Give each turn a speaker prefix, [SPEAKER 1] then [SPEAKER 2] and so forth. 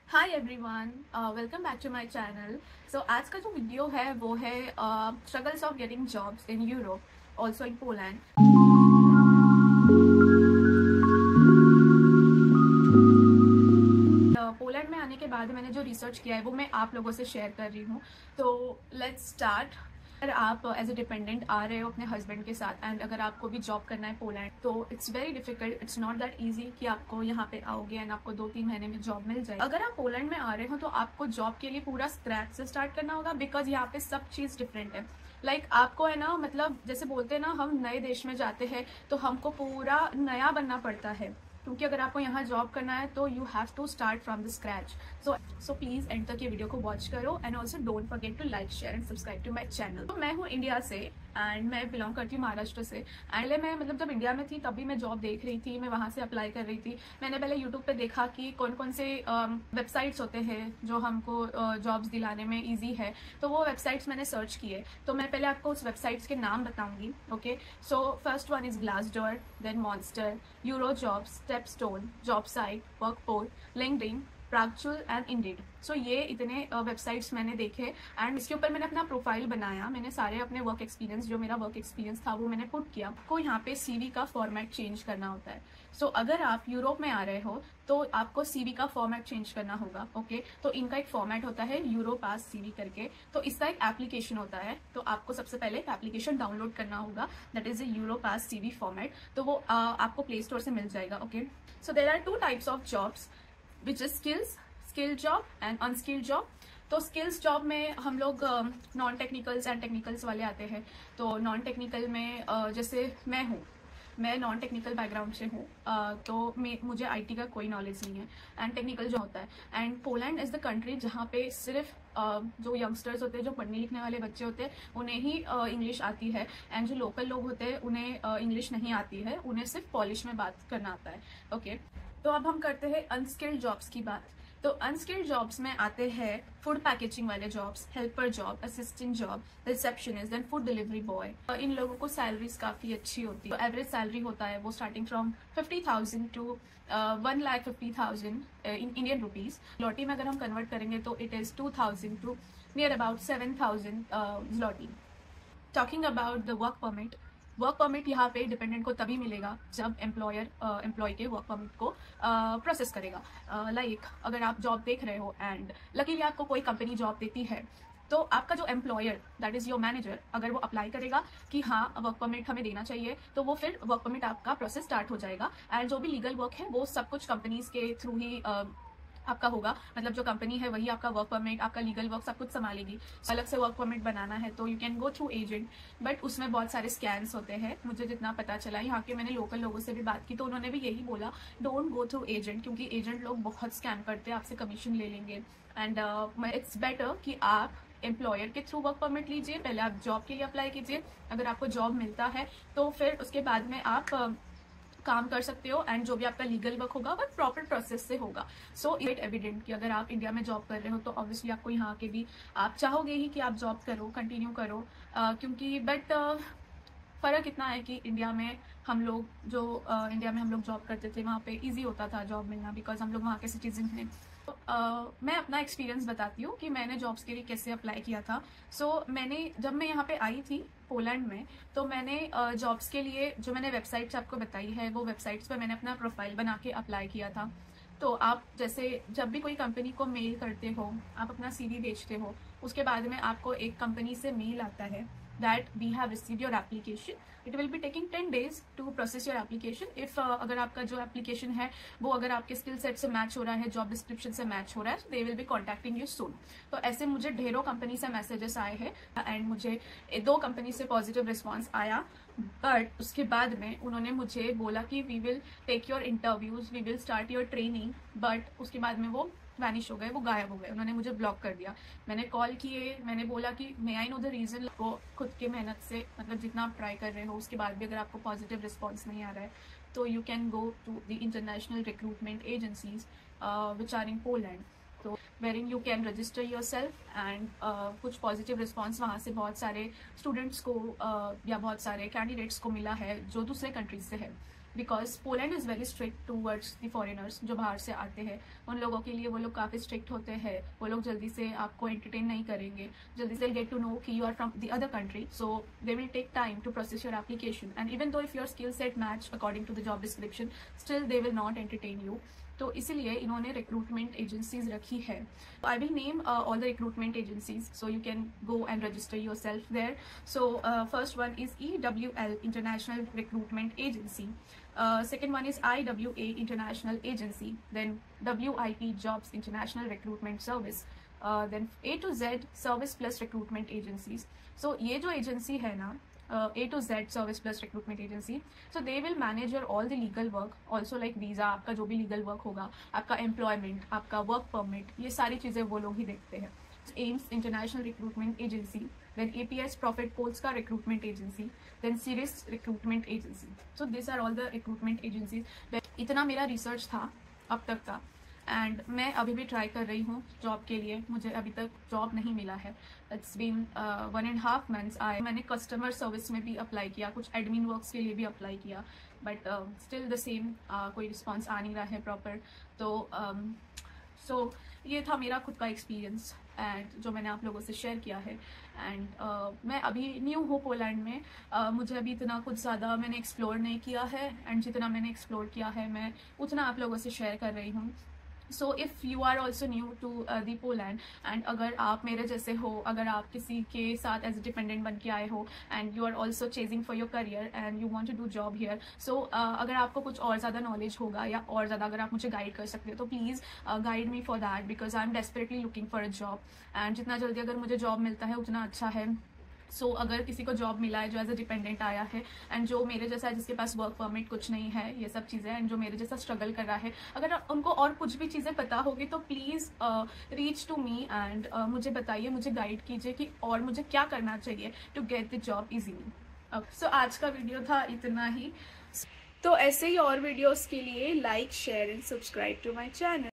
[SPEAKER 1] Hi everyone, welcome back to my channel. So आज का जो वीडियो है वो है struggles of getting jobs in Europe, also in Poland. Poland में आने के बाद मैंने जो रिसर्च किया है वो मैं आप लोगों से शेयर कर रही हूँ। तो लेट्स स्टार्ट। अगर आप एज ए डिपेंडेंट आ रहे हो अपने हस्बैंड के साथ एंड अगर आपको भी जॉब करना है पोलैंड, तो it's very difficult, it's not that easy कि आपको यहाँ पे आओगे एंड आपको 2-3 महीने में जॉब मिल जाए। अगर आप पोलैंड में आ रहे हो तो आपको जॉब के लिए पूरा स्क्रैच से स्टार्ट करना होगा, बिकॉज यहाँ पे सब चीज़ डिफरेंट है। आपको है ना, मतलब जैसे बोलते हैं ना, हम नए देश में जाते हैं तो हमको पूरा नया बनना पड़ता है, क्योंकि अगर आपको यहाँ जॉब करना है तो you have to start from the scratch. So please end तक ये वीडियो को वॉच करो and also don't forget to like, share and subscribe to my channel. तो मैं हूँ इंडिया से एंड मैं बिलोंग करती हूँ महाराष्ट्र से। एंड मैं जब इंडिया में थी तभी मैं जॉब देख रही थी, मैं वहाँ से अप्लाई कर रही थी। मैंने पहले यूट्यूब पे देखा कि कौन कौन से वेबसाइट्स होते हैं जो हमको जॉब्स दिलाने में ईजी है, तो वो वेबसाइट्स मैंने सर्च किए। तो मैं पहले आपको उस वेबसाइट्स के नाम बताऊंगी। Okay, so first one is Glassdoor, then Monster, Euro jobs, StepStone, job site, Workport, LinkedIn, Pracuj and Indeed. सो ये इतने वेबसाइट्स मैंने देखे एंड इसके ऊपर मैंने अपना प्रोफाइल बनाया। मैंने सारे अपने वर्क एक्सपीरियंस, जो मेरा वर्क एक्सपीरियंस था वो मैंने पुट किया। आपको यहाँ पे सीवी का फॉर्मेट चेंज करना होता है। सो अगर आप यूरोप में आ रहे हो तो आपको सीवी का फॉर्मेट चेंज करना होगा। ओके, तो इनका एक फॉर्मेट होता है यूरो पास सीवी करके, तो इसका एक एप्लीकेशन होता है। तो आपको सबसे पहले एक एप्लीकेशन डाउनलोड करना होगा, that is a Europass CV format. तो वो आपको प्ले स्टोर से मिल जाएगा। Okay, so there are 2 types of jobs, which is skill job and unskilled job. तो स्किल्स जॉब में हम लोग नॉन टेक्निकल्स एंड टेक्निकल्स वाले आते हैं। तो नॉन टेक्निकल में जैसे मैं नॉन टेक्निकल बैकग्राउंड से हूँ, तो मुझे आईटी का कोई नॉलेज नहीं है। एंड टेक्निकल जो होता है, and Poland is the country जहाँ पे सिर्फ जो यंगस्टर्स होते हैं, जो पढ़ने लिखने वाले बच्चे होते हैं, उन्हें ही इंग्लिश आती है। एंड जो लोकल लोग होते हैं उन्हें इंग्लिश नहीं आती है, उन्हें सिर्फ पॉलिश में बात करना आता है। ओके, तो अब हम करते हैं अनस्किल्ड जॉब्स की बात। तो अनस्किल्ड जॉब्स में आते हैं फूड पैकेजिंग वाले jobs, helper job, assistant job, receptionist, then food delivery boy. इन लोगों को सैलरीज काफी अच्छी होती है। एवरेज सैलरी होता है वो starting from 50,000 to 1,50,000 in Indian rupees. Zloty में अगर हम कन्वर्ट करेंगे तो it is 2,000 to near about 7,000 zloty। Talking about the work permit यहाँ पे डिपेंडेंट को तभी मिलेगा जब एम्प्लॉय के वर्क परमिट को प्रोसेस करेगा। अगर आप जॉब देख रहे हो एंड लकीली आपको कोई कंपनी जॉब देती है, तो आपका जो employer, that is your manager, अगर वो अप्लाई करेगा कि हाँ वर्क परमिट हमें देना चाहिए, तो वो फिर वर्क परमिट आपका प्रोसेस स्टार्ट हो जाएगा। एंड जो भी लीगल वर्क है वो सब कुछ कंपनीज के थ्रू ही आपका होगा। मतलब जो कंपनी है वही आपका वर्क परमिट, आपका लीगल वर्क सब कुछ संभालेगी। अलग से वर्क परमिट बनाना है तो you can go through agent, but उसमें बहुत सारे स्कैम्स होते हैं। मुझे जितना पता चला, यहाँ के मैंने लोकल लोगों से भी बात की तो उन्होंने भी यही बोला, डोंट गो थ्रू एजेंट, क्योंकि एजेंट लोग बहुत स्कैम करते हैं, आपसे कमीशन ले लेंगे। एंड इट्स बेटर कि आप एम्प्लॉयर के थ्रू वर्क परमिट लीजिए, पहले आप जॉब के लिए अप्लाई कीजिए। अगर आपको जॉब मिलता है तो फिर उसके बाद में आप काम कर सकते हो एंड जो भी आपका लीगल वर्क होगा वो प्रॉपर प्रोसेस से होगा। सो इट एविडेंट कि अगर आप इंडिया में जॉब कर रहे हो तो ऑब्वियसली आपको यहाँ के भी आप चाहोगे ही कि आप जॉब करो, कंटिन्यू करो, क्योंकि बट फ़र्क इतना है कि इंडिया में हम लोग जॉब करते थे, वहाँ पे इजी होता था जॉब मिलना, बिकॉज हम लोग वहाँ के सिटीजन हैं। तो मैं अपना एक्सपीरियंस बताती हूँ कि मैंने जॉब्स के लिए कैसे अप्लाई किया था। जब मैं यहाँ पे आई थी पोलैंड में, तो मैंने जॉब्स के लिए जो मैंने वेबसाइट्स आपको बताई है, वो वेबसाइट्स पर मैंने अपना प्रोफाइल बना के अप्लाई किया था। तो आप जैसे जब भी कोई कंपनी को मेल करते हो, आप अपना सीवी भेजते हो, उसके बाद में आपको एक कंपनी से मेल आता है that we have received your application. It will be taking 10 days to process your application. If अगर आपका जो application है वो अगर आपके स्किल सेट से मैच हो रहा है, जॉब डिस्क्रिप्शन से मैच हो रहा है, they will be contacting you soon. तो ऐसे मुझे ढेरों कंपनी से मैसेजेस आए हैं एंड मुझे 2 कंपनी से पॉजिटिव रिस्पॉन्स आया। बट उसके बाद में उन्होंने मुझे बोला कि we will take your interviews, we will start your training, but उसके बाद में वो वैनिश हो गए, वो गायब हो गए, उन्होंने मुझे ब्लॉक कर दिया। मैंने कॉल किए, मैंने बोला कि मे आई नो द रीज़न। वो खुद के मेहनत से, मतलब जितना आप ट्राई कर रहे हो उसके बाद भी अगर आपको पॉजिटिव रिस्पॉन्स नहीं आ रहा है, तो you can go to the international recruitment agencies which are in Poland, तो wherein you can register your self कुछ पॉजिटिव रिस्पॉन्स वहाँ से बहुत सारे स्टूडेंट्स को या बहुत सारे कैंडिडेट्स को मिला है जो दूसरे कंट्रीज से है। Because Poland is very strict towards the foreigners जो बाहर से आते हैं। उन लोगों के लिए वो लोग काफ़ी स्ट्रिक्ट होते हैं। वो लोग जल्दी से आपको एंटरटेन नहीं करेंगे, जल्दी से गेट टू नो कि you are from the other country, so they will take time to process your application, and even though if your skill set match according to the job description, still they will not entertain you. तो इसीलिए इन्होंने recruitment agencies रखी है। I will name all the recruitment agencies so you can go and register your self there. So first one is EWL International Recruitment Agency. Second one is IWA International Agency. Then WIP Jobs International Recruitment Service. Then A to Z Service Plus Recruitment Agencies. So ये जो agency है ना, A to Z Service Plus Recruitment Agency, so they will manage your all the legal work, also like visa, आपका जो भी legal work होगा, आपका employment, आपका work permit, ये सारी चीज़ें वो लोग ही देखते हैं। AIMS International Recruitment Agency, then APS Profit Polska Recruitment Agency, then Cirrus Recruitment Agency. So these are all the recruitment agencies. इतना मेरा रिसर्च था अब तक का, एंड मैं अभी भी ट्राई कर रही हूँ जॉब के लिए। मुझे अभी तक जॉब नहीं मिला है। It's been 1.5 months। मैंने कस्टमर सर्विस में भी अप्लाई किया, कुछ एडमिन वर्क्स के लिए भी अप्लाई किया, बट स्टिल द सेम, कोई रिस्पॉन्स आ नहीं रहा है प्रॉपर। तो सो ये था मेरा खुद का एक्सपीरियंस एंड जो मैंने आप लोगों से शेयर किया है। एंड मैं अभी न्यू हूँ पोलैंड में। मुझे अभी इतना कुछ ज़्यादा मैंने एक्सप्लोर नहीं किया है, एंड जितना मैंने एक्सप्लोर किया है मैं उतना आप लोगों से शेयर कर रही हूँ। So if you are also new to the Poland, and अगर आप मेरे जैसे हो, अगर आप किसी के साथ एज ए डिपेंडेंट बन के आए हो, and you are also chasing for your career and you want to do job here, so अगर आपको कुछ और ज़्यादा नॉलेज होगा या और ज़्यादा अगर आप मुझे गाइड कर सकते हो तो please guide me for that, because I am desperately looking for a job. And जितना जल्दी अगर मुझे जॉब मिलता है उतना अच्छा है। सो अगर किसी को जॉब मिला है जो एज अ डिपेंडेंट आया है, एंड जो मेरे जैसा है जिसके पास वर्क परमिट कुछ नहीं है, ये सब चीज़ें, एंड जो मेरे जैसा स्ट्रगल कर रहा है, अगर उनको और कुछ भी चीज़ें पता होगी तो please reach to me and मुझे बताइए, मुझे गाइड कीजिए कि और मुझे क्या करना चाहिए to get the job easily. So आज का वीडियो था इतना ही। तो ऐसे ही और वीडियोज़ के लिए like, share and subscribe to my channel.